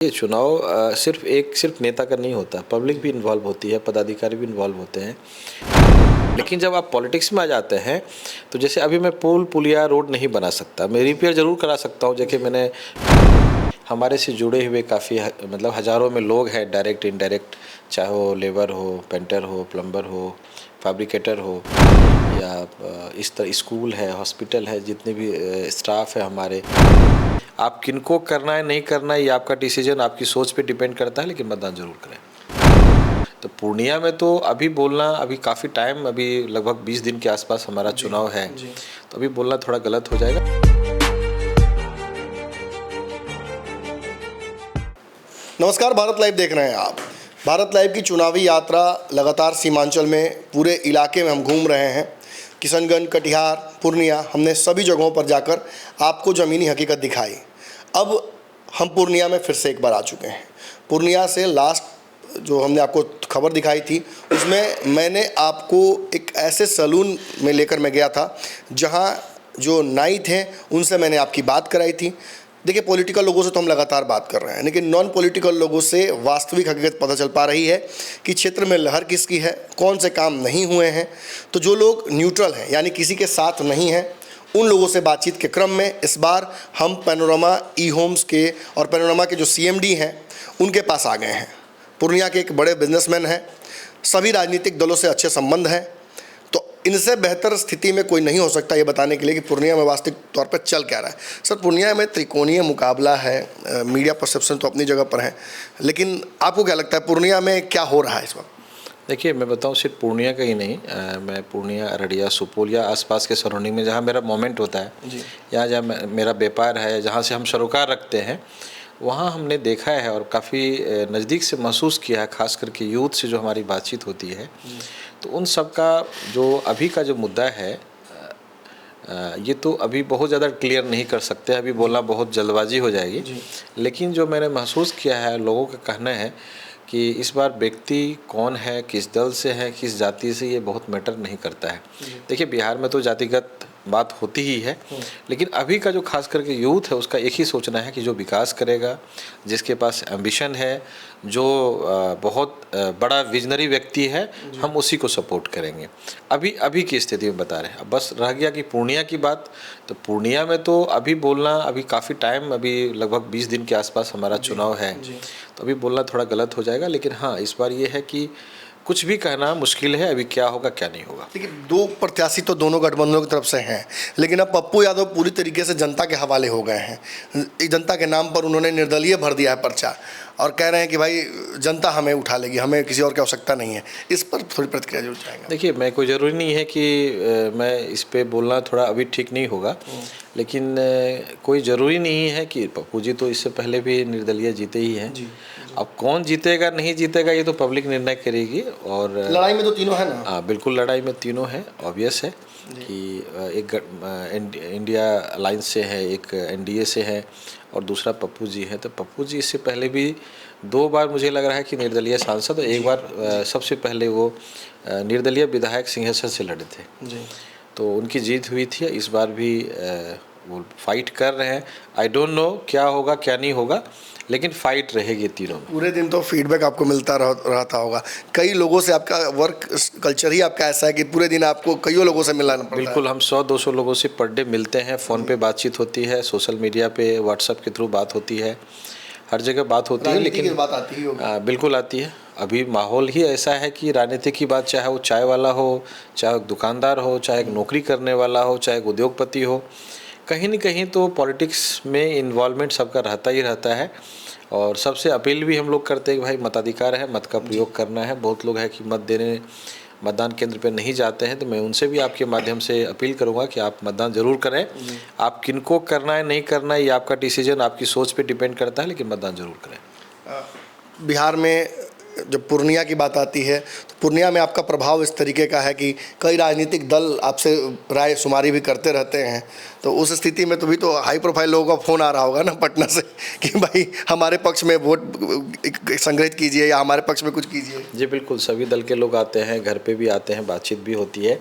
ये चुनाव सिर्फ नेता का नहीं होता, पब्लिक भी इन्वॉल्व होती है, पदाधिकारी भी इन्वॉल्व होते हैं। लेकिन जब आप पॉलिटिक्स में आ जाते हैं तो जैसे अभी मैं पुल पुलिया रोड नहीं बना सकता, मैं रिपेयर ज़रूर करा सकता हूँ। जैसे मैंने हमारे से जुड़े हुए काफ़ी मतलब हज़ारों में लोग हैं, डायरेक्ट इनडायरेक्ट, चाहे वो लेबर हो, पेंटर हो, प्लम्बर हो, फैब्रिकेटर हो, या इस तरह स्कूल है, हॉस्पिटल है, जितने भी स्टाफ है हमारे। आप किनको करना है नहीं करना है ये आपका डिसीजन, आपकी सोच पे डिपेंड करता है, लेकिन मतदान जरूर करें। तो पूर्णिया में तो अभी बोलना, अभी काफ़ी टाइम, अभी लगभग 20 दिन के आसपास हमारा चुनाव है, तो अभी बोलना थोड़ा गलत हो जाएगा। नमस्कार, भारत लाइव देख रहे हैं आप। भारत लाइव की चुनावी यात्रा लगातार सीमांचल में पूरे इलाके में हम घूम रहे हैं। किशनगंज, कटिहार, पूर्णिया, हमने सभी जगहों पर जाकर आपको ज़मीनी हकीकत दिखाई। अब हम पूर्णिया में फिर से एक बार आ चुके हैं। पूर्णिया से लास्ट जो हमने आपको खबर दिखाई थी उसमें मैंने आपको एक ऐसे सैलून में लेकर मैं गया था जहां जो नाई थे उनसे मैंने आपकी बात कराई थी। देखिए, पॉलिटिकल लोगों से तो हम लगातार बात कर रहे हैं, लेकिन नॉन पॉलिटिकल लोगों से वास्तविक हकीकत पता चल पा रही है कि क्षेत्र में लहर किसकी है, कौन से काम नहीं हुए हैं। तो जो लोग न्यूट्रल हैं, यानी किसी के साथ नहीं हैं, उन लोगों से बातचीत के क्रम में इस बार हम पैनोरमा ई होम्स के और पैनोरमा के जो CMD हैं उनके पास आ गए हैं। पूर्णिया के एक बड़े बिजनेसमैन हैं, सभी राजनीतिक दलों से अच्छे संबंध हैं, तो इनसे बेहतर स्थिति में कोई नहीं हो सकता ये बताने के लिए कि पूर्णिया में वास्तविक तौर पर चल क्या रहा है। सर, पूर्णिया में त्रिकोणीय मुकाबला है, मीडिया परसेप्शन तो अपनी जगह पर है, लेकिन आपको क्या लगता है पूर्णिया में क्या हो रहा है इस वक्त? देखिए, मैं बताऊं, सिर्फ पूर्णिया का ही नहीं, मैं पूर्णिया, अररिया, सुपौल या आसपास के सराउंडिंग में जहां मेरा मोमेंट होता है, या जहाँ मेरा व्यापार है, जहां से हम सरोकार रखते हैं, वहाँ हमने देखा है और काफ़ी नज़दीक से महसूस किया है, खास करके यूथ से जो हमारी बातचीत होती है, तो उन सब का जो अभी का जो मुद्दा है, ये तो अभी बहुत ज़्यादा क्लियर नहीं कर सकते, अभी बोलना बहुत जल्दबाजी हो जाएगी। लेकिन जो मैंने महसूस किया है, लोगों का कहना है कि इस बार व्यक्ति कौन है, किस दल से है, किस जाति से, ये बहुत मैटर नहीं करता है। देखिए, बिहार में तो जातिगत बात होती ही है, लेकिन अभी का जो खास करके यूथ है उसका एक ही सोचना है कि जो विकास करेगा, जिसके पास एम्बिशन है, जो बहुत बड़ा विजनरी व्यक्ति है, हम उसी को सपोर्ट करेंगे। अभी की स्थिति में बता रहे हैं। अब बस रह गया कि पूर्णिया की बात, तो पूर्णिया में तो अभी बोलना, अभी काफ़ी टाइम, अभी लगभग 20 दिन के आसपास हमारा चुनाव है, तो अभी बोलना थोड़ा गलत हो जाएगा। लेकिन हाँ, इस बार ये है कि कुछ भी कहना मुश्किल है, अभी क्या होगा क्या नहीं होगा। देखिए, 2 प्रत्याशी तो दोनों गठबंधनों की तरफ से हैं, लेकिन अब पप्पू यादव पूरी तरीके से जनता के हवाले हो गए हैं। जनता के नाम पर उन्होंने निर्दलीय भर दिया है पर्चा, और कह रहे हैं कि भाई जनता हमें उठा लेगी, हमें किसी और की आवश्यकता नहीं है। इस पर थोड़ी प्रतिक्रिया जरूर चाहेंगे। देखिए, मैं कोई ज़रूरी नहीं है कि मैं इस पे बोलना थोड़ा अभी ठीक नहीं होगा, लेकिन कोई ज़रूरी नहीं है कि पप्पू जी तो इससे पहले भी निर्दलीय जीते ही हैं। अब कौन जीतेगा नहीं जीतेगा ये तो पब्लिक निर्णय करेगी। और लड़ाई में तो तीनों है ना? हाँ, बिल्कुल, लड़ाई में तीनों है। ऑब्वियस है कि एक इंडिया अलायंस से है, एक NDA से है, और दूसरा पप्पू जी है। तो पप्पू जी इससे पहले भी 2 बार मुझे लग रहा है कि निर्दलीय सांसद, और एक बार सबसे पहले वो निर्दलीय विधायक सिंहेश्वर से लड़े थे, तो उनकी जीत हुई थी। इस बार भी वो फाइट कर रहे हैं। आई डोंट नो क्या होगा क्या नहीं होगा, लेकिन फाइट रहेगी तीनों में। पूरे दिन तो फीडबैक आपको मिलता रहता होगा कई लोगों से। आपका वर्क कल्चर ही आपका ऐसा है कि पूरे दिन आपको कईयों लोगों से मिलना पड़ता है। बिल्कुल, हम 100-200 लोगों से पर डे मिलते हैं, फ़ोन पे बातचीत होती है, सोशल मीडिया पे, व्हाट्सएप के थ्रू बात होती है, हर जगह बात होती है। लेकिन बात आती ही होगी। बिल्कुल आती है। अभी माहौल ही ऐसा है कि राजनीति की बात, चाहे वो चाय वाला हो, चाहे एक दुकानदार हो, चाहे एक नौकरी करने वाला हो, चाहे एक उद्योगपति हो, कहीं न कहीं तो पॉलिटिक्स में इन्वॉल्वमेंट सबका रहता ही रहता है। और सबसे अपील भी हम लोग करते हैं कि भाई मताधिकार है, मत का प्रयोग करना है। बहुत लोग हैं कि मत देने मतदान केंद्र पे नहीं जाते हैं, तो मैं उनसे भी आपके माध्यम से अपील करूंगा कि आप मतदान ज़रूर करें। आप किनको करना है नहीं करना है ये आपका डिसीजन, आपकी सोच पे डिपेंड करता है, लेकिन मतदान ज़रूर करें। बिहार में जब पूर्णिया की बात आती है तो पूर्णिया में आपका प्रभाव इस तरीके का है कि कई राजनीतिक दल आपसे राय शुमारी भी करते रहते हैं, तो उस स्थिति में तो भी तो हाई प्रोफाइल लोगों का फ़ोन आ रहा होगा ना पटना से कि भाई हमारे पक्ष में वोट संग्रहित कीजिए या हमारे पक्ष में कुछ कीजिए। जी बिल्कुल, सभी दल के लोग आते हैं, घर पे भी आते हैं, बातचीत भी होती है,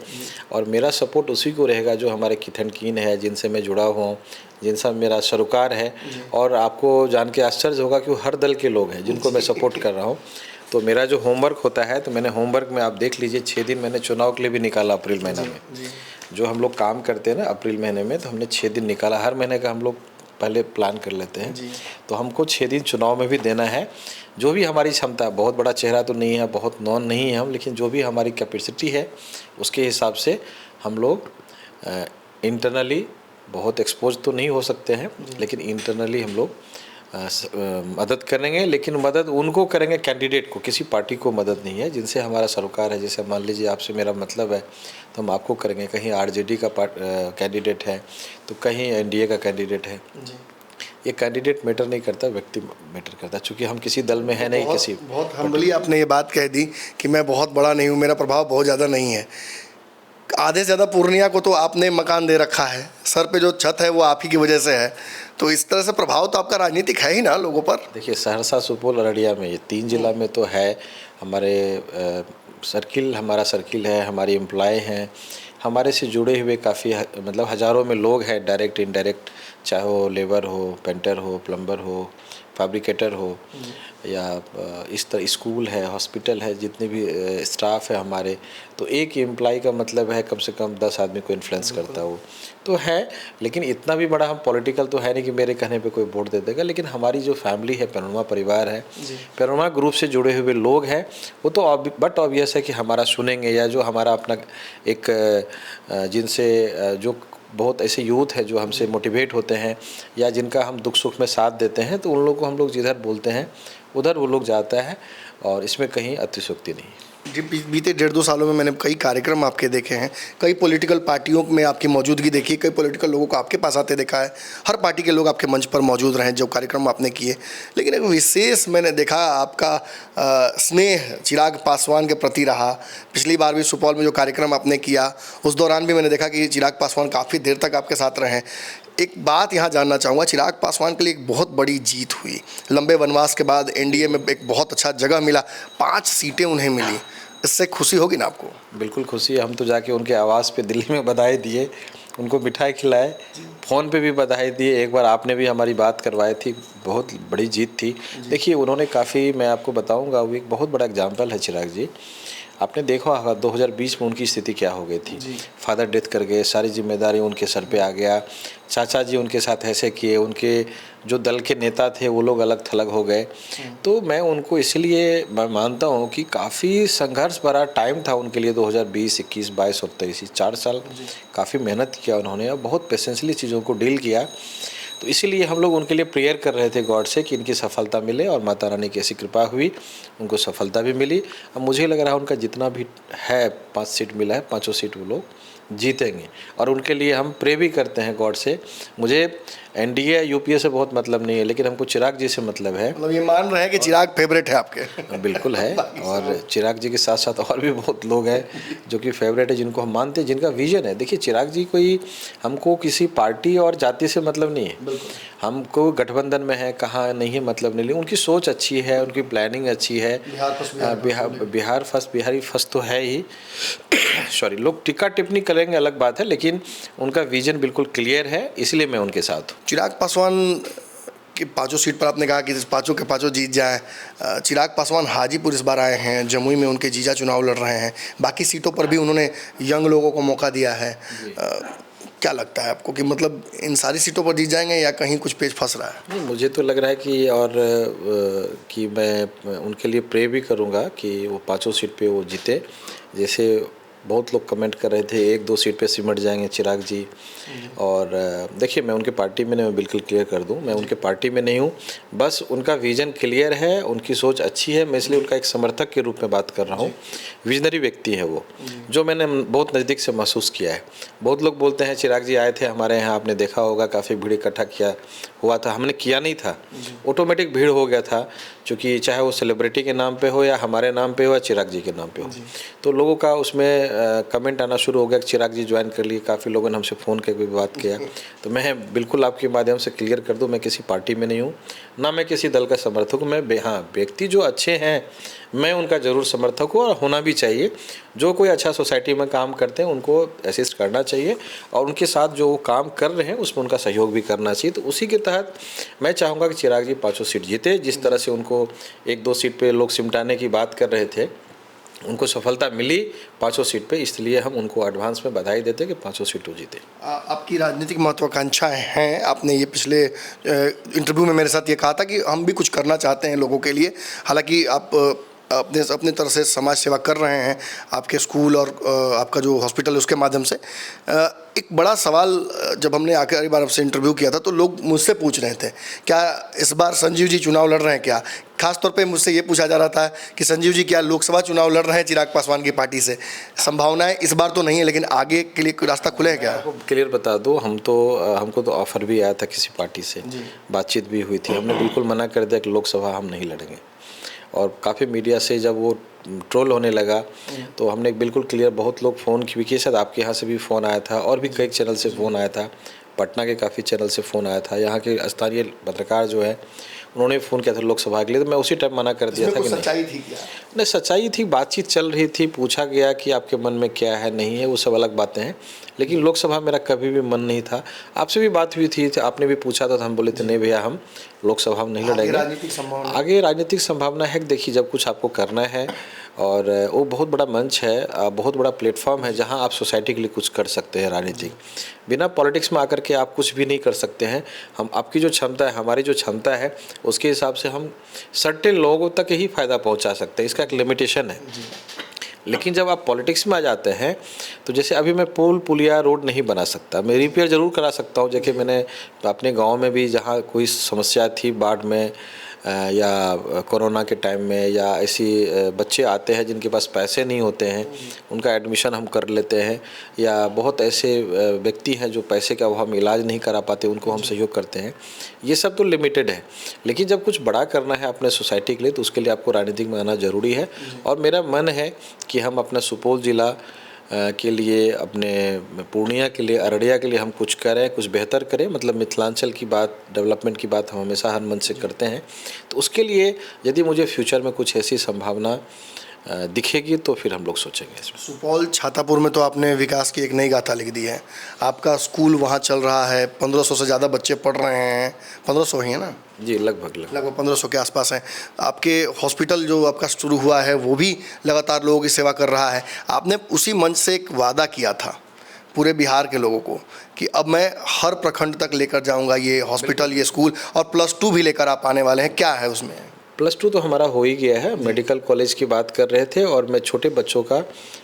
और मेरा सपोर्ट उसी को रहेगा जो हमारे किथन कीन है, जिनसे मैं जुड़ा हुआ हूँ, जिनसे मेरा सरोकार है। और आपको जान के आश्चर्य होगा कि वो हर दल के लोग हैं जिनको मैं सपोर्ट कर रहा हूँ। तो मेरा जो होमवर्क होता है, तो मैंने होमवर्क में आप देख लीजिए 6 दिन मैंने चुनाव के लिए भी निकाला अप्रैल महीना में। जो हम लोग काम करते हैं ना अप्रैल महीने में, तो हमने 6 दिन निकाला। हर महीने का हम लोग पहले प्लान कर लेते हैं, तो हमको 6 दिन चुनाव में भी देना है। जो भी हमारी क्षमता, बहुत बड़ा चेहरा तो नहीं है, बहुत नॉन नहीं है हम, लेकिन जो भी हमारी कैपेसिटी है उसके हिसाब से हम लोग इंटरनली बहुत एक्सपोज तो नहीं हो सकते हैं, लेकिन इंटरनली हम लोग मदद करेंगे। लेकिन मदद उनको करेंगे, कैंडिडेट को, किसी पार्टी को मदद नहीं है जिनसे हमारा सरोकार है। जैसे मान लीजिए आपसे मेरा मतलब है तो हम आपको करेंगे। कहीं आरजेडी का कैंडिडेट है, तो कहीं एनडीए का कैंडिडेट है। ये कैंडिडेट मैटर नहीं करता, व्यक्ति मैटर करता, चूँकि हम किसी दल में है नहीं। किसी बहुत हम्बली आपने ये बात कह दी कि मैं बहुत बड़ा नहीं हूँ, मेरा प्रभाव बहुत ज़्यादा नहीं है। आधे से ज़्यादा पूर्णिया को तो आपने मकान दे रखा है, सर पे जो छत है वो आप ही की वजह से है, तो इस तरह से प्रभाव तो आपका राजनीतिक है ही ना लोगों पर। देखिए, सहरसा, सुपौल, अररिया में, ये 3 जिला में तो है। हमारे सर्किल, हमारा सर्किल है, हमारे एम्प्लॉय हैं, हमारे से जुड़े हुए काफ़ी मतलब हज़ारों में लोग हैं, डायरेक्ट इनडायरेक्ट, चाहे वो लेबर हो, पेंटर हो, प्लम्बर हो, फैब्रिकेटर हो, या इस तरह स्कूल है, हॉस्पिटल है, जितने भी स्टाफ है हमारे, तो एक एम्प्लॉय का मतलब है कम से कम 10 आदमी को इन्फ्लुएंस करता हो तो है। लेकिन इतना भी बड़ा हम पॉलिटिकल तो है नहीं कि मेरे कहने पे कोई वोट दे देगा। लेकिन हमारी जो फैमिली है, पैनोरमा परिवार है, पैनोरमा ग्रुप से जुड़े हुए लोग हैं, वो तो बट ऑब्वियस है कि हमारा सुनेंगे, या जो हमारा अपना एक जिनसे जो बहुत ऐसे यूथ है जो हमसे मोटिवेट होते हैं, या जिनका हम दुख सुख में साथ देते हैं, तो उन लोगों को हम लोग जिधर बोलते हैं उधर वो लोग जाता है, और इसमें कहीं अतिशयोक्ति नहीं। जी, बीते 1.5-2 सालों में मैंने कई कार्यक्रम आपके देखे हैं, कई पॉलिटिकल पार्टियों में आपकी मौजूदगी देखी, कई पॉलिटिकल लोगों को आपके पास आते देखा है। हर पार्टी के लोग आपके मंच पर मौजूद रहे जो कार्यक्रम आपने किए, लेकिन एक विशेष मैंने देखा आपका स्नेह चिराग पासवान के प्रति रहा। पिछली बार भी सुपौल में जो कार्यक्रम आपने किया, उस दौरान भी मैंने देखा कि चिराग पासवान काफ़ी देर तक आपके साथ रहे। एक बात यहाँ जानना चाहूँगा, चिराग पासवान के लिए एक बहुत बड़ी जीत हुई, लंबे वनवास के बाद एनडीए में एक बहुत अच्छा जगह मिला, 5 सीटें उन्हें मिली, इससे खुशी होगी ना आपको? बिल्कुल खुशी है। हम तो जाके उनके आवास पे दिल्ली में बधाई दिए, उनको मिठाई खिलाए, फ़ोन पे भी बधाई दिए। एक बार आपने भी हमारी बात करवाई थी, बहुत बड़ी जीत थी। देखिए, उन्होंने काफ़ी, मैं आपको बताऊंगा, वो एक बहुत बड़ा एग्जाम्पल है चिराग जी। आपने देखा होगा 2020 में उनकी स्थिति क्या हो गई थी। फादर डेथ कर गए, सारी जिम्मेदारी उनके सर पे आ गया, चाचा जी उनके साथ ऐसे किए, उनके जो दल के नेता थे वो लोग अलग थलग हो गए। तो मैं उनको इसलिए मैं मानता हूँ कि काफ़ी संघर्ष भरा टाइम था उनके लिए, 2020, 21, 22 और 23, 4 साल काफ़ी मेहनत किया उन्होंने, और बहुत पेशेंसली चीज़ों को डील किया। तो इसीलिए हम लोग उनके लिए प्रेयर कर रहे थे गॉड से कि इनकी सफलता मिले, और माता रानी की ऐसी कृपा हुई, उनको सफलता भी मिली। अब मुझे लग रहा है उनका जितना भी है 5 सीट मिला है, 5 सीट वो लोग जीतेंगे, और उनके लिए हम प्रे भी करते हैं गॉड से। मुझे एनडीए यूपीए से बहुत मतलब नहीं है, लेकिन हमको चिराग जी से मतलब है। मतलब ये मान रहे हैं कि चिराग फेवरेट है आपके? बिल्कुल है, और चिराग जी के साथ साथ और भी बहुत लोग हैं जो कि फेवरेट है, जिनको हम मानते हैं, जिनका विजन है। देखिए, चिराग जी कोई, हमको किसी पार्टी और जाति से मतलब नहीं है, हमको गठबंधन में है कहाँ नहीं है मतलब नहीं, उनकी सोच अच्छी है, उनकी प्लानिंग अच्छी है। बिहारी फर्स्ट तो है ही सॉरी, लोग टिक्का टिप्पणी करेंगे अलग बात है, लेकिन उनका विजन बिल्कुल क्लियर है, इसलिए मैं उनके साथ हूँ। चिराग पासवान की 5 सीट पर आपने कहा कि 5 के 5 जीत जाए। चिराग पासवान हाजीपुर इस बार आए हैं, जमुई में उनके जीजा चुनाव लड़ रहे हैं, बाकी सीटों पर भी उन्होंने यंग लोगों को मौका दिया है। क्या लगता है आपको कि मतलब इन सारी सीटों पर जीत जाएंगे, या कहीं कुछ पेच फंस रहा है? नहीं, मुझे तो लग रहा है कि, और कि मैं उनके लिए प्रे भी करूँगा कि वो 5 सीट पे वो जीते। जैसे बहुत लोग कमेंट कर रहे थे 1-2 सीट पे सिमट जाएंगे चिराग जी, और देखिए, मैं उनके पार्टी में नहीं, मैं बिल्कुल क्लियर कर दूं, मैं उनके पार्टी में नहीं हूं। बस उनका विजन क्लियर है, उनकी सोच अच्छी है, मैं इसलिए उनका एक समर्थक के रूप में बात कर रहा हूं। विजनरी व्यक्ति है वो, जो मैंने बहुत नज़दीक से महसूस किया है। बहुत लोग बोलते हैं चिराग जी आए थे हमारे यहाँ, आपने देखा होगा, काफ़ी भीड़ इकट्ठा किया हुआ था, हमने किया नहीं था, ऑटोमेटिक भीड़ हो गया था, क्योंकि चाहे वो सेलिब्रिटी के नाम पे हो, या हमारे नाम पे हो, या चिराग जी के नाम पे हो, तो लोगों का उसमें कमेंट आना शुरू हो गया कि चिराग जी ज्वाइन कर लिए, काफ़ी लोगों ने हमसे फ़ोन करके भी बात किया। तो मैं बिल्कुल आपके माध्यम से क्लियर कर दूं, मैं किसी पार्टी में नहीं हूं, ना मैं किसी दल का समर्थक हूं। मैं हाँ, व्यक्ति जो अच्छे हैं मैं उनका ज़रूर समर्थक हूँ और होना भी चाहिए। जो कोई अच्छा सोसाइटी में काम करते हैं उनको असिस्ट करना चाहिए और उनके साथ जो काम कर रहे हैं उसमें उनका सहयोग भी करना चाहिए। तो उसी के तहत मैं चाहूँगा कि चिराग जी 5 सीट जीते। जिस तरह से उनको 1-2 सीट पे लोग सिमटाने की बात कर रहे थे, उनको सफलता मिली 5 सीट पे, इसलिए हम उनको एडवांस में बधाई देते हैं कि 5 सीट जीते। आपकी राजनीतिक महत्वाकांक्षाएं हैं। आपने ये पिछले इंटरव्यू में मेरे साथ ये कहा था कि हम भी कुछ करना चाहते हैं लोगों के लिए। हालांकि आप अपने तरह से समाज सेवा कर रहे हैं, आपके स्कूल और आपका जो हॉस्पिटल है उसके माध्यम से। एक बड़ा सवाल जब हमने आखिरी बार आपसे इंटरव्यू किया था तो लोग मुझसे पूछ रहे थे, क्या इस बार संजीव जी चुनाव लड़ रहे हैं क्या? खास तौर पे मुझसे ये पूछा जा रहा था कि संजीव जी क्या लोकसभा चुनाव लड़ रहे हैं चिराग पासवान की पार्टी से? संभावनाएं इस बार तो नहीं है, लेकिन आगे के लिए कोई रास्ता खुले है क्या? आपको क्लियर बता दूं, हमको तो ऑफर भी आया था किसी पार्टी से, बातचीत भी हुई थी। हमने बिल्कुल मना कर दिया कि लोकसभा हम नहीं लड़ेंगे। और काफ़ी मीडिया से जब वो ट्रोल होने लगा तो हमने बिल्कुल क्लियर, बहुत लोग फ़ोन किए, शायद आपके यहाँ से भी फ़ोन आया था और भी कई चैनल से फ़ोन आया था, पटना के काफ़ी चैनल से फ़ोन आया था, यहाँ के स्थानीय पत्रकार जो है उन्होंने फ़ोन किया था लोकसभा के लिए। तो मैं उसी टाइम मना कर दिया था कि सच्चाई थी क्या? नहीं, सच्चाई थी, बातचीत चल रही थी, पूछा गया कि आपके मन में क्या है, नहीं है, वो सब अलग बातें हैं। लेकिन लोकसभा मेरा कभी भी मन नहीं था। आपसे भी बात हुई थी, आपने भी पूछा था, तो हम बोले थे नहीं भैया, हम लोकसभा में नहीं लड़ेंगे। आगे राजनीतिक संभावना है कि देखिए, जब कुछ आपको करना है और वो बहुत बड़ा मंच है, बहुत बड़ा प्लेटफॉर्म है जहां आप सोसाइटी के लिए कुछ कर सकते हैं। राजनीतिक बिना पॉलिटिक्स में आकर के आप कुछ भी नहीं कर सकते हैं। हम आपकी जो क्षमता है, हमारी जो क्षमता है, उसके हिसाब से हम सर्टेन लोगों तक ही फ़ायदा पहुंचा सकते हैं। इसका एक लिमिटेशन है। लेकिन जब आप पॉलिटिक्स में आ जाते हैं तो जैसे अभी मैं पुलिया रोड नहीं बना सकता, मैं रिपेयर ज़रूर करा सकता हूँ। जैसे मैंने अपने गांव में भी जहाँ कोई समस्या थी बाढ़ में या कोरोना के टाइम में, या ऐसी बच्चे आते हैं जिनके पास पैसे नहीं होते हैं, उनका एडमिशन हम कर लेते हैं, या बहुत ऐसे व्यक्ति हैं जो पैसे के अभाव में इलाज नहीं करा पाते, उनको हम सहयोग करते हैं। ये सब तो लिमिटेड है, लेकिन जब कुछ बड़ा करना है अपने सोसाइटी के लिए तो उसके लिए आपको राजनीतिक में आना ज़रूरी है। और मेरा मन है कि हम अपना सुपौल ज़िला के लिए, अपने पूर्णिया के लिए, अररिया के लिए हम कुछ करें, कुछ बेहतर करें। मतलब मिथिलांचल की बात, डेवलपमेंट की बात हम हमेशा हर मन से करते हैं। तो उसके लिए यदि मुझे फ्यूचर में कुछ ऐसी संभावना दिखेगी तो फिर हम लोग सोचेंगे इसमें। सुपौल छातापुर में तो आपने विकास की एक नई गाथा लिख दी है। आपका स्कूल वहाँ चल रहा है, 1500 से ज़्यादा बच्चे पढ़ रहे हैं। 1500 ही है ना जी? लगभग 1500 के आसपास हैं। आपके हॉस्पिटल जो आपका शुरू हुआ है वो भी लगातार लोगों की सेवा कर रहा है। आपने उसी मंच से एक वादा किया था पूरे बिहार के लोगों को कि अब मैं हर प्रखंड तक लेकर जाऊंगा ये हॉस्पिटल, ये स्कूल, और +2 भी लेकर आप आने वाले हैं। क्या है उसमें? +2 तो हमारा हो ही गया है। मेडिकल कॉलेज की बात कर रहे थे और मैं छोटे बच्चों का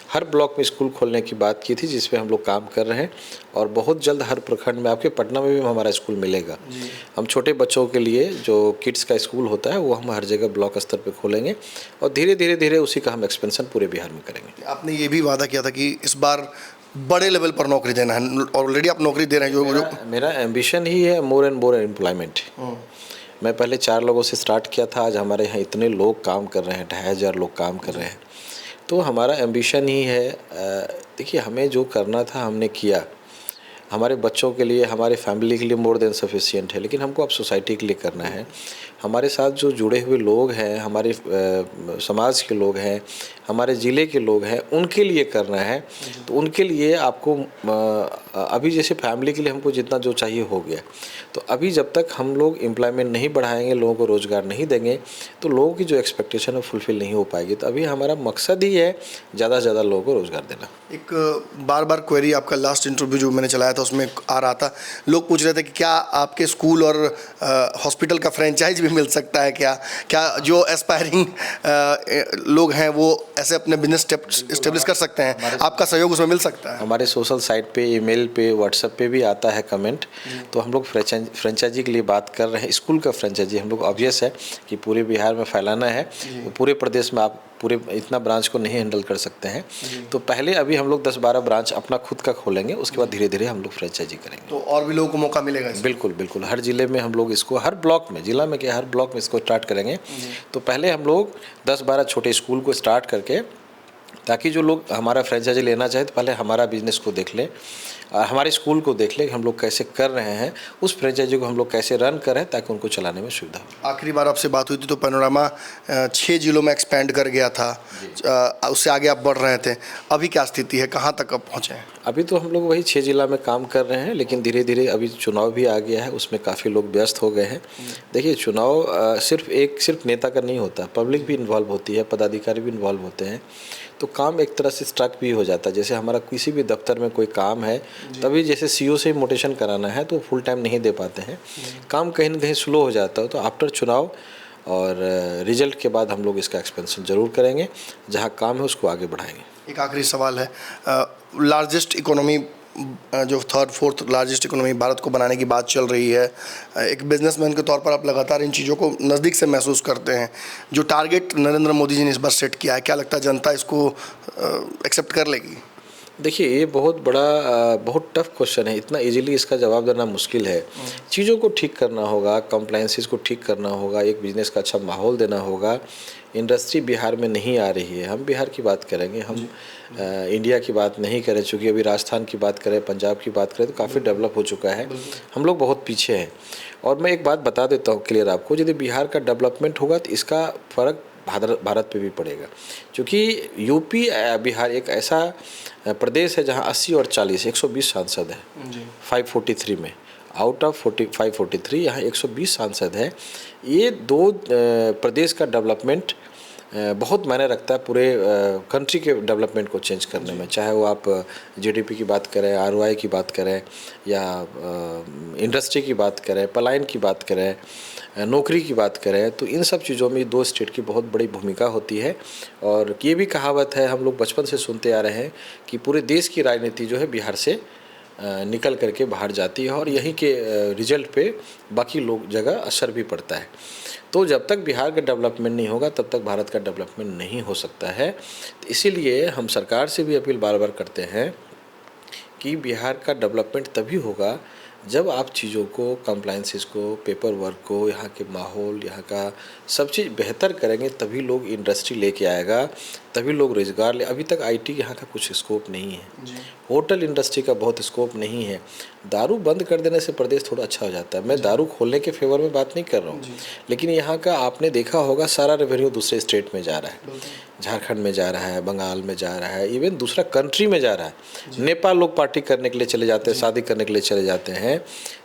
हर ब्लॉक में स्कूल खोलने की बात की थी, जिस पे हम लोग काम कर रहे हैं। और बहुत जल्द हर प्रखंड में, आपके पटना में भी हमारा स्कूल मिलेगा। हम छोटे बच्चों के लिए जो किड्स का स्कूल होता है वो हम हर जगह ब्लॉक स्तर पे खोलेंगे और धीरे धीरे उसी का हम एक्सपेंशन पूरे बिहार में करेंगे। आपने ये भी वादा किया था कि इस बार बड़े लेवल पर नौकरी देना है। ऑलरेडी आप नौकरी दे रहे हैं। जो मेरा एम्बिशन ही है मोर एंड मोर एम्प्लॉयमेंट। मैं पहले 4 लोगों से स्टार्ट किया था, आज हमारे यहाँ इतने लोग काम कर रहे हैं, 2500 लोग काम कर रहे हैं। तो हमारा एम्बिशन ही है, देखिए हमें जो करना था हमने किया। हमारे बच्चों के लिए, हमारे फैमिली के लिए मोर देन सफिशिएंट है, लेकिन हमको अब सोसाइटी के लिए करना है। हमारे साथ जो जुड़े हुए लोग हैं, हमारे समाज के लोग हैं, हमारे ज़िले के लोग हैं, उनके लिए करना है। तो उनके लिए आपको अभी जैसे फैमिली के लिए हमको जितना जो चाहिए हो गया, तो अभी जब तक हम लोग एम्प्लॉयमेंट नहीं बढ़ाएंगे, लोगों को रोज़गार नहीं देंगे, तो लोगों की जो एक्सपेक्टेशन है फुलफ़िल नहीं हो पाएगी। तो अभी हमारा मकसद ही है ज़्यादा से ज़्यादा लोगों को रोज़गार देना। एक बार क्वेरी, आपका लास्ट इंटरव्यू जो मैंने चलाया था उसमें आ रहा था, लोग पूछ रहे थे कि क्या आपके स्कूल और हॉस्पिटल का फ्रेंचाइज भी मिल सकता है क्या जो एस्पायरिंग लोग हैं वो ऐसे अपने बिजनेस स्टेब्लिश कर सकते हैं? आपका सहयोग उसमें मिल सकता है? हमारे सोशल साइट पे, ईमेल पे, व्हाट्सएप पे भी आता है कमेंट। तो हम लोग फ्रेंचाइजी के लिए बात कर रहे हैं। स्कूल का फ्रेंचाइजी हम लोग ऑब्वियस है कि पूरे बिहार में फैलाना है। तो पूरे प्रदेश में आप पूरे इतना ब्रांच को नहीं हैंडल कर सकते हैं। तो पहले अभी हम लोग 10-12 ब्रांच अपना खुद का खोलेंगे, उसके बाद धीरे धीरे हम लोग फ्रेंचाइजी करेंगे। तो और भी लोगों को मौका मिलेगा? बिल्कुल हर जिले में हम लोग इसको, हर ब्लॉक में, जिला में क्या, हर ब्लॉक में इसको स्टार्ट करेंगे। तो पहले हम लोग 10-12 छोटे स्कूल को स्टार्ट करके ताकि जो लोग हमारा फ्रेंचाइजी लेना चाहे तो पहले हमारा बिजनेस को देख लें, हमारे स्कूल को देख लें कि हम लोग कैसे कर रहे हैं, उस फ्रेंचाइजी को हम लोग कैसे रन कर रहे हैं ताकि उनको चलाने में सुविधा हो। आखिरी बार आपसे बात हुई थी तो पैनोरामा 6 जिलों में एक्सपेंड कर गया था, उससे आगे आप बढ़ रहे थे, अभी क्या स्थिति है, कहाँ तक अब पहुँचे हैं? अभी तो हम लोग वही 6 जिला में काम कर रहे हैं, लेकिन धीरे धीरे अभी चुनाव भी आ गया है, उसमें काफ़ी लोग व्यस्त हो गए हैं। देखिए चुनाव सिर्फ नेता का नहीं होता, पब्लिक भी इन्वॉल्व होती है, पदाधिकारी भी इन्वॉल्व होते हैं, तो काम एक तरह से स्ट्रक भी हो जाता है। जैसे हमारा किसी भी दफ्तर में कोई काम है, तभी जैसे सीईओ से मोटेशन कराना है तो फुल टाइम नहीं दे पाते हैं, काम कहीं ना कहीं स्लो हो जाता है। तो आफ्टर चुनाव और रिजल्ट के बाद हम लोग इसका एक्सपेंशन ज़रूर करेंगे, जहाँ काम है उसको आगे बढ़ाएंगे। एक आखिरी सवाल है, लार्जेस्ट इकोनॉमी, जो 3rd 4th largest economy Bharat को बनाने की बात चल रही है, एक बिजनेसमैन के तौर पर आप लगातार इन चीज़ों को नज़दीक से महसूस करते हैं। जो टारगेट नरेंद्र मोदी जी ने इस बार सेट किया है, क्या लगता है जनता इसको एक्सेप्ट कर लेगी? देखिए ये बहुत टफ क्वेश्चन है, इतना इजीली इसका जवाब देना मुश्किल है। चीज़ों को ठीक करना होगा, कंप्लायंसेस को ठीक करना होगा, एक बिज़नेस का अच्छा माहौल देना होगा। इंडस्ट्री बिहार में नहीं आ रही है, हम बिहार की बात करेंगे, हम इंडिया की बात नहीं करें, चूँकि अभी राजस्थान की बात करें, पंजाब की बात करें तो काफ़ी डेवलप हो चुका है, हम लोग बहुत पीछे हैं। और मैं एक बात बता देता हूँ क्लियर आपको, यदि बिहार का डेवलपमेंट होगा तो इसका फ़र्क भारत पे भी पड़ेगा, क्योंकि यूपी बिहार एक ऐसा प्रदेश है जहाँ 80 और 40 120 सांसद है 543 में, आउट ऑफ 543 यहाँ 120 सांसद है। ये दो प्रदेश का डेवलपमेंट बहुत मायने रखता है पूरे कंट्री के डेवलपमेंट को चेंज करने में, चाहे वो आप जीडीपी की बात करें, आरओआई की बात करें, या इंडस्ट्री की बात करें, पलायन की बात करें, नौकरी की बात करें, तो इन सब चीज़ों में 2 स्टेट की बहुत बड़ी भूमिका होती है। और ये भी कहावत है, हम लोग बचपन से सुनते आ रहे हैं कि पूरे देश की राजनीति जो है बिहार से निकल करके बाहर जाती है, और यहीं के रिजल्ट पे बाकी लोग जगह असर भी पड़ता है। तो जब तक बिहार का डेवलपमेंट नहीं होगा तब तक भारत का डेवलपमेंट नहीं हो सकता है। तो इसीलिए हम सरकार से भी अपील बार बार करते हैं कि बिहार का डेवलपमेंट तभी होगा जब आप चीज़ों को, कंप्लायंसेस को, पेपर वर्क को, यहाँ के माहौल, यहाँ का सब चीज़ बेहतर करेंगे, तभी लोग इंडस्ट्री लेके आएगा, तभी लोग रोज़गार ले। अभी तक आईटी यहाँ का कुछ स्कोप नहीं है, होटल इंडस्ट्री का बहुत स्कोप नहीं है। दारू बंद कर देने से प्रदेश थोड़ा अच्छा हो जाता है। मैं दारू खोलने के फेवर में बात नहीं कर रहा हूँ, लेकिन यहाँ का आपने देखा होगा सारा रेवेन्यू दूसरे स्टेट में जा रहा है, झारखंड में जा रहा है, बंगाल में जा रहा है, इवन दूसरा कंट्री में जा रहा है। नेपाल लोग पार्टी करने के लिए चले जाते हैं, शादी करने के लिए चले जाते हैं।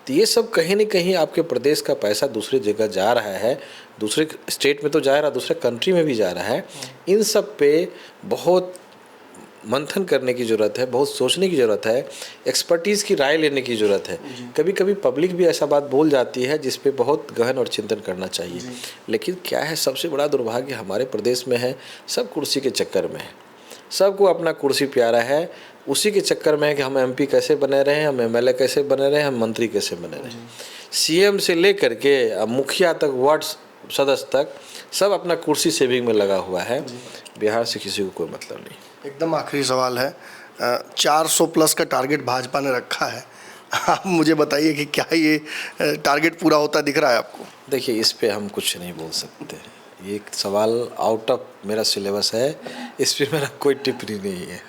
तो ये सब कहीं ना कहीं आपके प्रदेश का पैसा दूसरी जगह जा रहा है, दूसरे स्टेट में तो जा रहा है, दूसरे कंट्री में भी जा रहा है। इन सब पे बहुत मंथन करने की ज़रूरत है, बहुत सोचने की ज़रूरत है, एक्सपर्टीज़ की राय लेने की ज़रूरत है। कभी कभी पब्लिक भी ऐसा बात बोल जाती है जिस पे बहुत गहन और चिंतन करना चाहिए। लेकिन क्या है, सबसे बड़ा दुर्भाग्य हमारे प्रदेश में है, सब कुर्सी के चक्कर में है, सबको अपना कुर्सी प्यारा है, उसी के चक्कर में है कि हम एमपी कैसे बने रहे हैं, हम एमएलए कैसे बने रहे हैं, हम मंत्री कैसे बने रहे हैं। सीएम से लेकर के मुखिया तक, वार्ड सदस्य तक, सब अपना कुर्सी सेविंग में लगा हुआ है। बिहार से किसी को कोई मतलब नहीं। एकदम आखिरी सवाल है, 400 प्लस का टारगेट भाजपा ने रखा है, आप मुझे बताइए कि क्या ये टारगेट पूरा होता दिख रहा है आपको? देखिए इस पे हम कुछ नहीं बोल सकते, ये एक सवाल आउट ऑफ मेरा सिलेबस है, इस पे मेरा कोई टिप्पणी नहीं है।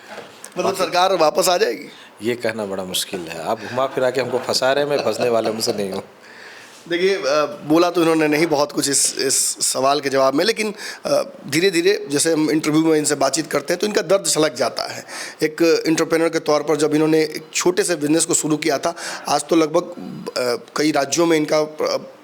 मतलब सरकार वापस आ जाएगी? ये कहना बड़ा मुश्किल है, आप घुमा फिरा के हमको फंसा रहे हैं, मैं फंसने वाले मुझसे नहीं हूँ। देखिए, बोला तो इन्होंने नहीं बहुत कुछ इस सवाल के जवाब में, लेकिन धीरे धीरे जैसे हम इंटरव्यू में इनसे बातचीत करते हैं तो इनका दर्द छलक जाता है। एक एंटरप्रेन्योर के तौर पर जब इन्होंने एक छोटे से बिजनेस को शुरू किया था, आज तो लगभग कई राज्यों में इनका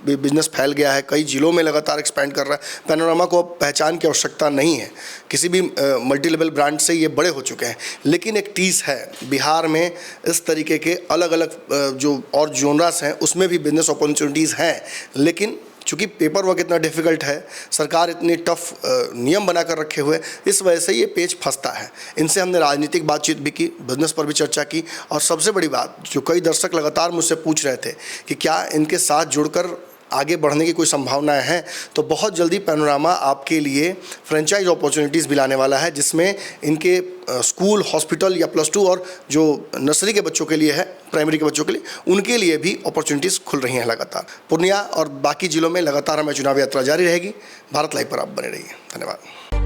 बिजनेस फैल गया है, कई जिलों में लगातार एक्सपेंड कर रहा है। पैनोरामा को अब पहचान की आवश्यकता नहीं है, किसी भी मल्टी लेवल ब्रांड से ये बड़े हो चुके हैं। लेकिन एक टीस है, बिहार में इस तरीके के अलग अलग जो और जोनरास हैं उसमें भी बिजनेस अपॉर्चुनिटीज़ हैं, लेकिन चूँकि पेपर वर्क इतना डिफ़िकल्ट है, सरकार इतनी टफ नियम बना कर रखे हुए, इस वजह से ये पेच फंसता है। इनसे हमने राजनीतिक बातचीत भी की, बिजनेस पर भी चर्चा की, और सबसे बड़ी बात जो कई दर्शक लगातार मुझसे पूछ रहे थे कि क्या इनके साथ जुड़कर आगे बढ़ने की कोई संभावनाएं हैं, तो बहुत जल्दी पैनोरामा आपके लिए फ्रेंचाइज अपॉर्चुनिटीज़ भी लाने वाला है, जिसमें इनके स्कूल, हॉस्पिटल या +2 और जो नर्सरी के बच्चों के लिए है, प्राइमरी के बच्चों के लिए, उनके लिए भी अपॉर्चुनिटीज़ खुल रही हैं लगातार। पूर्णिया और बाकी ज़िलों में लगातार हमें चुनावी यात्रा जारी रहेगी। भारत लाइव पर आप बने रहिए। धन्यवाद।